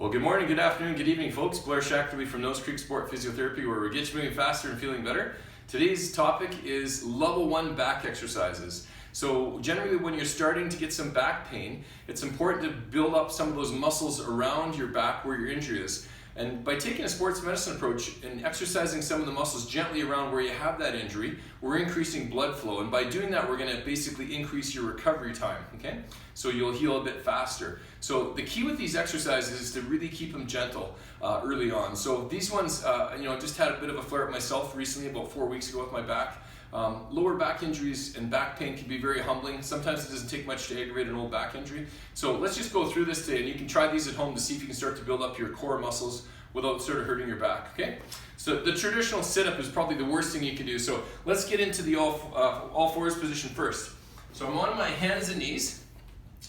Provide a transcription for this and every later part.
Well, good morning, good afternoon, good evening, folks. Blair Shackley from Nose Creek Sport Physiotherapy, where we get you moving faster and feeling better. Today's topic is level 1 back exercises. So generally when you're starting to get some back pain, it's important to build up some of those muscles around your back where your injury is. And by taking a sports medicine approach and exercising some of the muscles gently around where you have that injury, we're increasing blood flow. And by doing that, we're going to basically increase your recovery time, okay? So you'll heal a bit faster. So the key with these exercises is to really keep them gentle early on. So these ones, just had a bit of a flare up myself recently, about 4 weeks ago with my back. Lower back injuries and back pain can be very humbling. Sometimes it doesn't take much to aggravate an old back injury. So let's just go through this today, and you can try these at home to see if you can start to build up your core muscles without sort of hurting your back, okay? So the traditional sit-up is probably the worst thing you can do. So let's get into the all fours position first. So I'm on my hands and knees.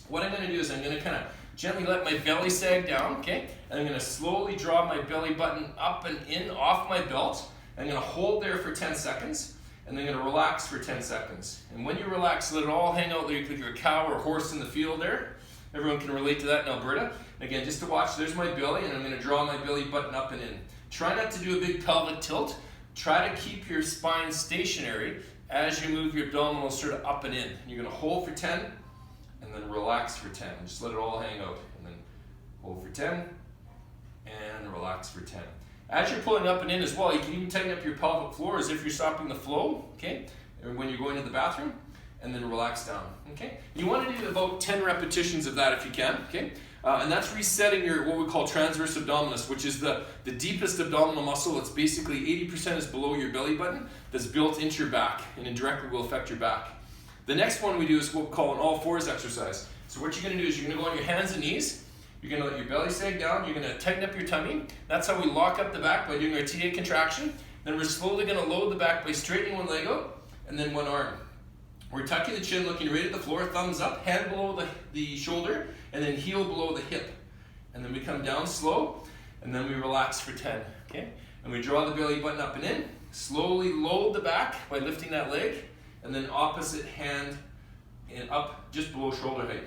What I'm gonna do is I'm gonna kind of gently let my belly sag down, okay? And I'm gonna slowly draw my belly button up and in off my belt. I'm gonna hold there for 10 seconds. And then you're going to relax for 10 seconds. And when you relax, let it all hang out like you're a cow or a horse in the field there. Everyone can relate to that in Alberta. And again, just to watch, there's my belly, and I'm going to draw my belly button up and in. Try not to do a big pelvic tilt. Try to keep your spine stationary as you move your abdominals sort of up and in. You're going to hold for 10, and then relax for 10. Just let it all hang out. And then hold for 10, and relax for 10. As you're pulling up and in as well, you can even tighten up your pelvic floor as if you're stopping the flow, okay? Or when you're going to the bathroom, and then relax down, okay? You want to do about 10 repetitions of that if you can, okay? And that's resetting your, what we call transverse abdominis, which is the deepest abdominal muscle. It's basically 80% is below your belly button, that's built into your back, and indirectly will affect your back. The next one we do is what we call an all fours exercise. So what you're going to do is you're going to go on your hands and knees. You're going to let your belly sag down, you're going to tighten up your tummy. That's how we lock up the back, by doing our TA contraction. Then we're slowly going to load the back by straightening one leg out, and then one arm. We're tucking the chin, looking right at the floor, thumbs up, hand below the shoulder, and then heel below the hip. And then we come down slow, and then we relax for 10, okay? And we draw the belly button up and in, slowly load the back by lifting that leg, and then opposite hand and up just below shoulder height.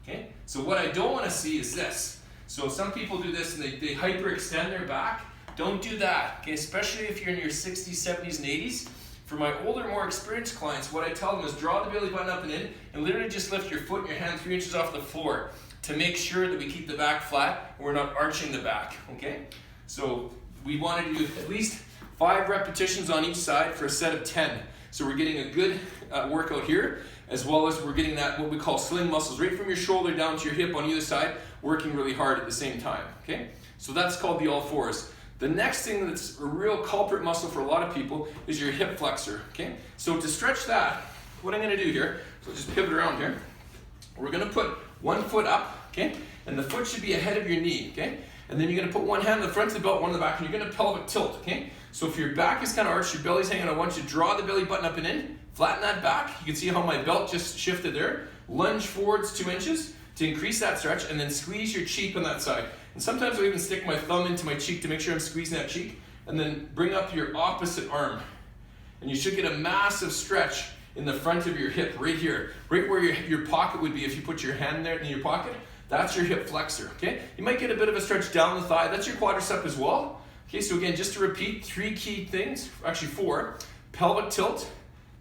Okay? So what I don't want to see is this. So some people do this and they hyperextend their back. Don't do that, okay? Especially if you're in your 60s, 70s, and 80s. For my older, more experienced clients, what I tell them is draw the belly button up and in, and literally just lift your foot and your hand 3 inches off the floor to make sure that we keep the back flat and we're not arching the back, okay? So we want to do at least 5 repetitions on each side for a set of 10. So we're getting a good workout here, as well as we're getting that, what we call sling muscles, right from your shoulder down to your hip on either side, working really hard at the same time, okay? So that's called the all fours. The next thing that's a real culprit muscle for a lot of people is your hip flexor, okay? So to stretch that, what I'm gonna do here, so just pivot around here, we're gonna put one foot up, okay? And the foot should be ahead of your knee, okay? And then you're gonna put one hand in the front of the belt, one in the back, and you're gonna pelvic tilt, okay? So if your back is kind of arched, your belly's hanging out, I want you to draw the belly button up and in, flatten that back. You can see how my belt just shifted there. Lunge forwards 2 inches to increase that stretch, and then squeeze your cheek on that side. And sometimes I'll even stick my thumb into my cheek to make sure I'm squeezing that cheek, and then bring up your opposite arm. And you should get a massive stretch in the front of your hip, right here, right where your pocket would be if you put your hand there in your pocket. That's your hip flexor, okay? You might get a bit of a stretch down the thigh. That's your quadricep as well. Okay, so again, just to repeat, 3 key things, actually 4. Pelvic tilt,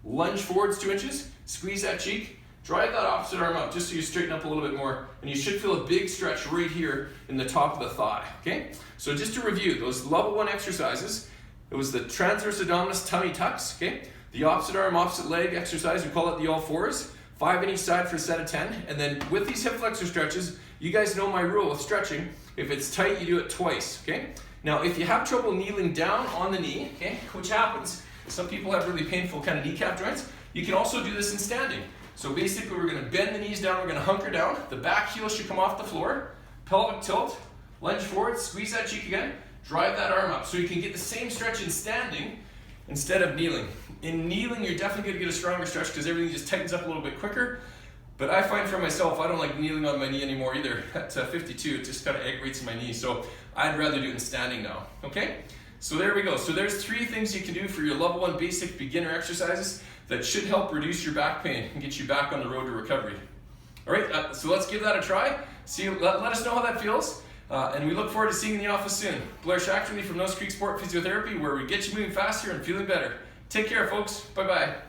lunge forwards 2 inches, squeeze that cheek, drive that opposite arm up just so you straighten up a little bit more, and you should feel a big stretch right here in the top of the thigh, okay? So just to review, those level 1 exercises, it was the transverse abdominis tummy tucks, okay? The opposite arm, opposite leg exercise, we call it the all fours, 5 on each side for a set of 10, and then with these hip flexor stretches, you guys know my rule with stretching, if it's tight, you do it twice, okay? Now, if you have trouble kneeling down on the knee, okay, which happens, some people have really painful kind of kneecap joints, you can also do this in standing. So basically, we're gonna bend the knees down, we're gonna hunker down, the back heel should come off the floor, pelvic tilt, lunge forward, squeeze that cheek again, drive that arm up, so you can get the same stretch in standing instead of kneeling. In kneeling, you're definitely gonna get a stronger stretch because everything just tightens up a little bit quicker. But I find for myself, I don't like kneeling on my knee anymore either. At 52, it just kind of aggravates my knee. So I'd rather do it in standing now, okay? So there we go. So there's 3 things you can do for your level 1 basic beginner exercises that should help reduce your back pain and get you back on the road to recovery. All right, so let's give that a try. See, let us know how that feels. And we look forward to seeing you in the office soon. Blair Schachterly from Nose Creek Sport Physiotherapy, where we get you moving faster and feeling better. Take care, folks. Bye-bye.